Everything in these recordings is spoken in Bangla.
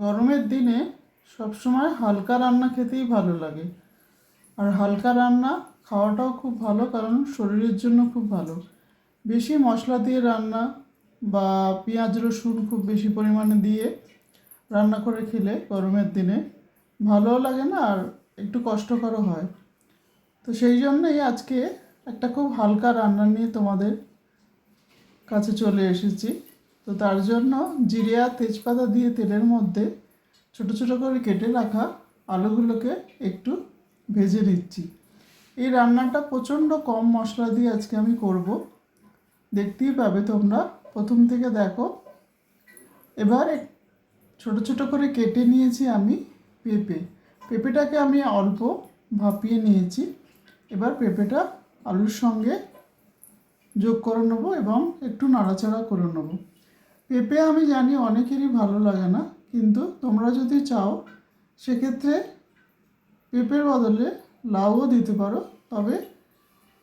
গরমের দিনে সবসময় হালকা রান্না খেতেই ভালো লাগে। আর হালকা রান্না খাওয়াটাও খুব ভালো, কারণ শরীরের জন্য খুব ভালো। বেশি মশলা দিয়ে রান্না বা পেঁয়াজ রসুন খুব বেশি পরিমাণে দিয়ে রান্না করে খেলে গরমের দিনে ভালোও লাগে না, আর একটু কষ্টকরও হয়। তো সেই জন্যই আজকে একটা খুব হালকা রান্না নিয়ে তোমাদের কাছে চলে এসেছি। তো তার জন্য জিরে আর তেজপাতা দিয়ে তেলের মধ্যে ছোট ছোট করে কেটে রাখা আলুগুলোকে একটু ভেজে নিচ্ছি। এই রান্নাটা প্রচণ্ড কম মশলা দিয়ে আজকে আমি করব, দেখতেই পাবে তোমরা, প্রথম থেকে দেখো। এবার ছোট ছোট করে কেটে নিয়েছি আমি পেঁপেটাকে আমি অল্প ভাপিয়ে নিয়েছি। এবার পেঁপেটা আলুর সঙ্গে যোগ করে নেবো এবং একটু নাড়াচাড়া করে নেবো। পেঁপে আমি জানি অনেকেরই ভালো লাগে না, কিন্তু তোমরা যদি চাও সেক্ষেত্রে পেঁপের বদলে লাউও দিতে পারো। তবে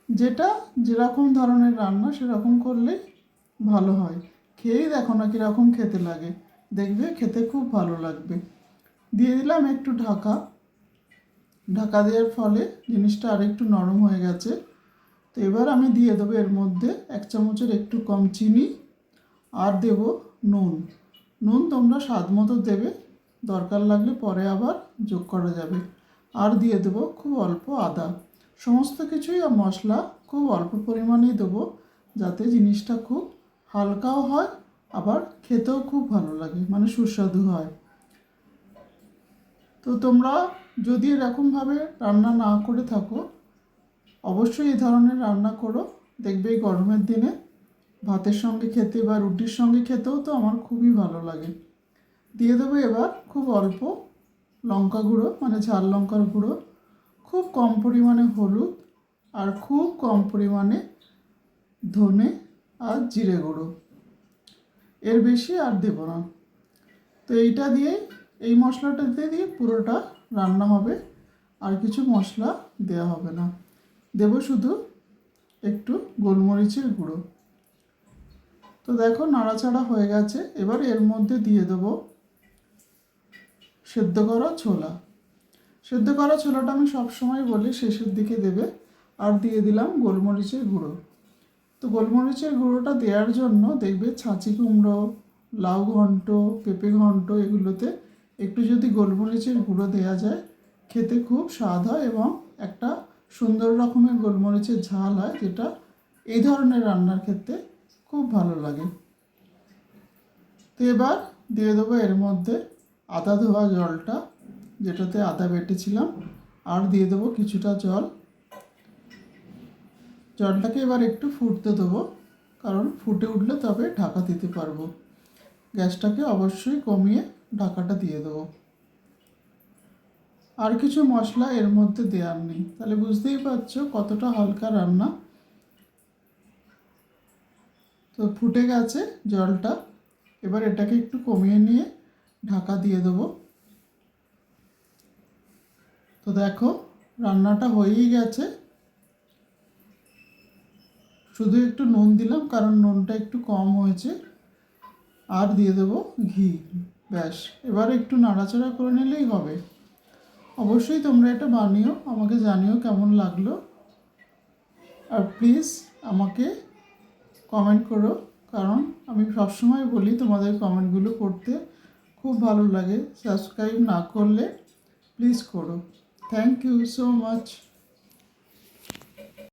যেটা যেরকম ধরনের রান্না সেরকম করলেই ভালো হয়। খেয়েই দেখো না কীরকম খেতে লাগে, দেখবে খেতে খুব ভালো লাগবে। দিয়ে দিলাম একটু ঢাকা দেওয়ার ফলে জিনিসটা আরেকটু নরম হয়ে গেছে। তো এবার আমি দিয়ে দেবো এর মধ্যে 1 চামচের একটু কম চিনি, আর দেব নুন তোমরা স্বাদ মতো দেবে, দরকার লাগলে পরে আবার যোগ করা যাবে। আর দিয়ে দেবো খুব অল্প আদা। সমস্ত কিছুই মশলা খুব অল্প পরিমাণেই দেবো, যাতে জিনিসটা খুব হালকাও হয়, আবার খেতেও খুব ভালো লাগে, মানে সুস্বাদু হয়। তো তোমরা যদি এরকমভাবে রান্না না করে থাকো, অবশ্যই এই ধরনের রান্না করো, দেখবে এই গরমের দিনে ভাতের সঙ্গে খেতে বা রুটির সঙ্গে খেতেও তো আমার খুবই ভালো লাগে। দিয়ে দেবো এবার খুব অল্প লঙ্কা গুঁড়ো, মানে ঝাল লঙ্কার গুঁড়ো, খুব কম পরিমাণে হলুদ, আর খুব কম পরিমাণে ধনে আর জিরে গুঁড়ো, এর বেশি আর দেব না। তো এইটা দিয়ে, এই মশলাটাতে দিয়ে পুরোটা রান্না হবে, আর কিছু মশলা দেওয়া হবে না। দেব শুধু একটু গোলমরিচের গুঁড়ো। তো দেখো নাড়াচাড়া হয়ে গেছে। এবার এর মধ্যে দিয়ে দেবো সেদ্ধ করা ছোলাটা আমি সবসময় বলি শেষের দিকে দেবে। আর দিয়ে দিলাম গোলমরিচের গুঁড়ো। তো গোলমরিচের গুঁড়োটা দেওয়ার জন্য দেখবে ছাঁচি কুমড়ো, লাউ ঘন্ট, পেঁপে ঘন্ট, এগুলোতে একটু যদি গোলমরিচের গুঁড়ো দেওয়া যায় খেতে খুব স্বাদ হয়, এবং একটা সুন্দর রকমের গোলমরিচের ঝাল হয়, যেটা এই ধরনের রান্নার ক্ষেত্রে খুব ভালো লাগে। তো এবার দিয়ে দেবো এর মধ্যে আদা ধোয়া জলটা, যেটাতে আদা বেটেছিলাম, আর দিয়ে দেবো কিছুটা জলটাকে এবার একটু ফুটতে দেবো, কারণ ফুটে উঠলে তবে ঢাকা দিতে পারবো। গ্যাসটাকে অবশ্যই কমিয়ে ঢাকাটা দিয়ে দেবো। আর কিছু মশলা এর মধ্যে দেওয়ার নেই, তাহলে বুঝতেই পারছো কতটা হালকা রান্না। তো ফুটে গেছে জলটা, এবার এটাকে একটু কমিয়ে নিয়ে ঢাকা দিয়ে দেবো। তো দেখো রান্নাটা হয়েই গেছে। শুধু একটু নুন দিলাম, কারণ নুনটা একটু কম হয়েছে, আর দিয়ে দেবো ঘি। ব্যাস, এবার একটু নাড়াচাড়া করে নিলেই হবে। অবশ্যই তোমরা এটা বানিও, আমাকে জানিও কেমন লাগলো। আর প্লিজ আমাকে কমেন্ট করো, কারণ আমি সবসময় বলি তোমাদের কমেন্টগুলো পড়তে খুব ভালো লাগে। সাবস্ক্রাইব না করলে প্লিজ করো। Thank you so much.